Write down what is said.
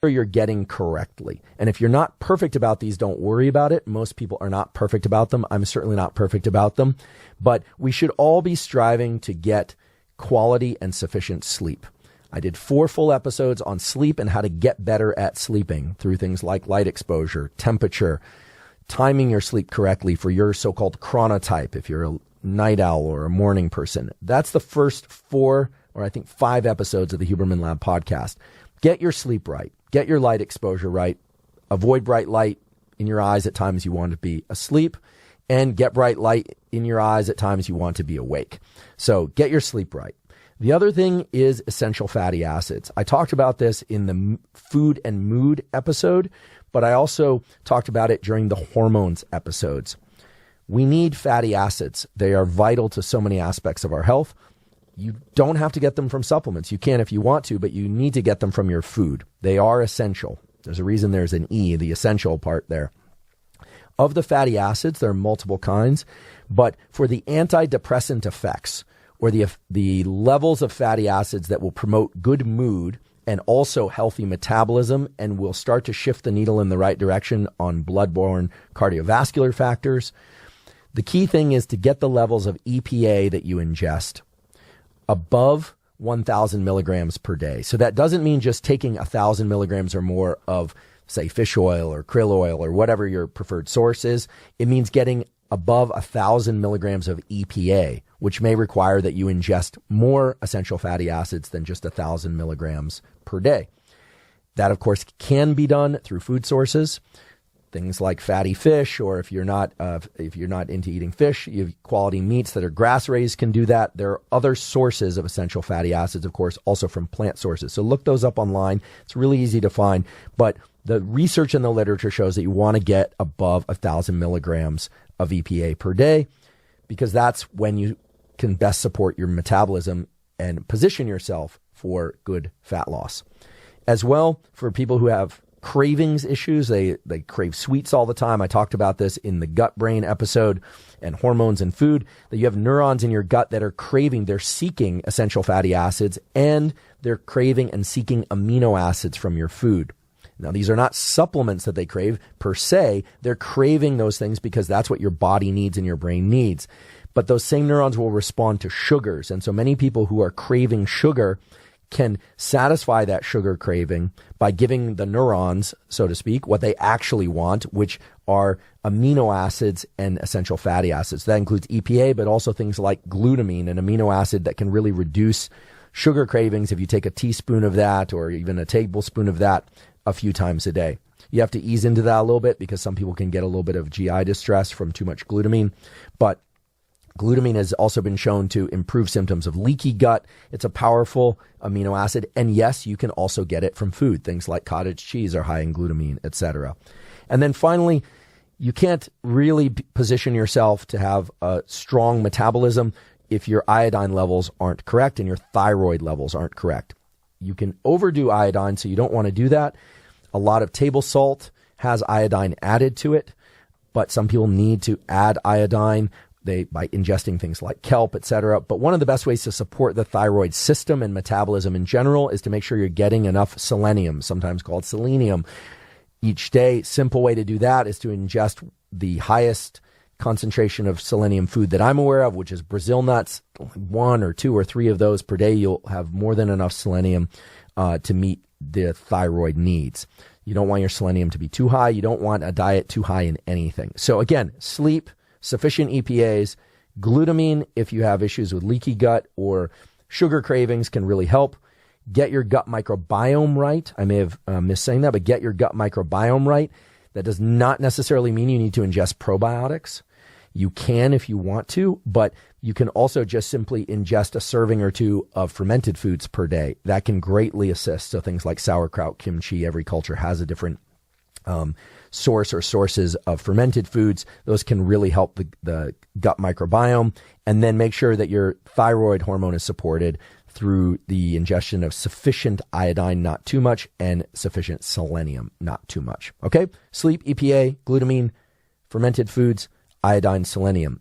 you're getting correctly. And if you're not perfect about these, don't worry about it. Most people are not perfect about them. I'm certainly not perfect about them. But we should all be striving to get quality and sufficient sleep. I did 4 full episodes on sleep and how to get better at sleeping through things like light exposure, temperature, timing your sleep correctly for your so-called chronotype, if you're a night owl or a morning person. That's the first 4 or I think 5 episodes of the Huberman Lab podcast. Get your sleep right. Get your light exposure right. Avoid bright light in your eyes at times you want to be asleep, and get bright light in your eyes at times you want to be awake. So get your sleep right. The other thing is essential fatty acids. I talked about this in the food and mood episode, but I also talked about it during the hormones episodes. We need fatty acids. They are vital to so many aspects of our health. You don't have to get them from supplements. You can if you want to, but you need to get them from your food. They are essential. There's a reason there's an E, the essential part there. Of the fatty acids, there are multiple kinds, but for the antidepressant effects, or the levels of fatty acids that will promote good mood and also healthy metabolism, and will start to shift the needle in the right direction on blood-borne cardiovascular factors, the key thing is to get the levels of EPA that you ingest above 1,000 milligrams per day. So that doesn't mean just taking 1,000 milligrams or more of, say, fish oil or krill oil or whatever your preferred source is. It means getting above 1,000 milligrams of EPA, which may require that you ingest more essential fatty acids than just 1,000 milligrams per day. That, of course, can be done through food sources. Things like fatty fish, or if you're not into eating fish, you have quality meats that are grass-raised can do that. There are other sources of essential fatty acids, of course, also from plant sources. So look those up online. It's really easy to find. But the research in the literature shows that you want to get above 1,000 milligrams of EPA per day, because that's when you can best support your metabolism and position yourself for good fat loss. As well, for people who have cravings issues, they crave sweets all the time. I talked about this in the gut brain episode and hormones and food, that you have neurons in your gut that are craving, they're seeking essential fatty acids, and they're craving and seeking amino acids from your food. Now, these are not supplements that they crave per se. They're craving those things because that's what your body needs and your brain needs. But those same neurons will respond to sugars. And so many people who are craving sugar can satisfy that sugar craving by giving the neurons, so to speak, what they actually want, which are amino acids and essential fatty acids. That includes EPA, but also things like glutamine, an amino acid that can really reduce sugar cravings if you take a teaspoon of that or even a tablespoon of that a few times a day. You have to ease into that a little bit because some people can get a little bit of GI distress from too much glutamine, but glutamine has also been shown to improve symptoms of leaky gut. It's a powerful amino acid. And yes, you can also get it from food. Things like cottage cheese are high in glutamine, etc. And then finally, you can't really position yourself to have a strong metabolism if your iodine levels aren't correct and your thyroid levels aren't correct. You can overdo iodine, so you don't want to do that. A lot of table salt has iodine added to it, but some people need to add iodine by ingesting things like kelp, etc. But one of the best ways to support the thyroid system and metabolism in general is to make sure you're getting enough selenium, sometimes called selenium, each day. Simple way to do that is to ingest the highest concentration of selenium food that I'm aware of, which is Brazil nuts. 1 or 2 or 3 of those per day, you'll have more than enough selenium to meet the thyroid needs. You don't want your selenium to be too high. You don't want a diet too high in anything. So again, sleep, sufficient EPAs, glutamine if you have issues with leaky gut or sugar cravings can really help. Get your gut microbiome right. I may have missed saying that, but get your gut microbiome right. That does not necessarily mean you need to ingest probiotics. You can if you want to, but you can also just simply ingest a serving or 2 of fermented foods per day. That can greatly assist. So things like sauerkraut, kimchi, every culture has a different source or sources of fermented foods. Those can really help the gut microbiome. And then make sure that your thyroid hormone is supported through the ingestion of sufficient iodine, not too much, and sufficient selenium, not too much. Okay? Sleep, EPA, glutamine, fermented foods, iodine, selenium.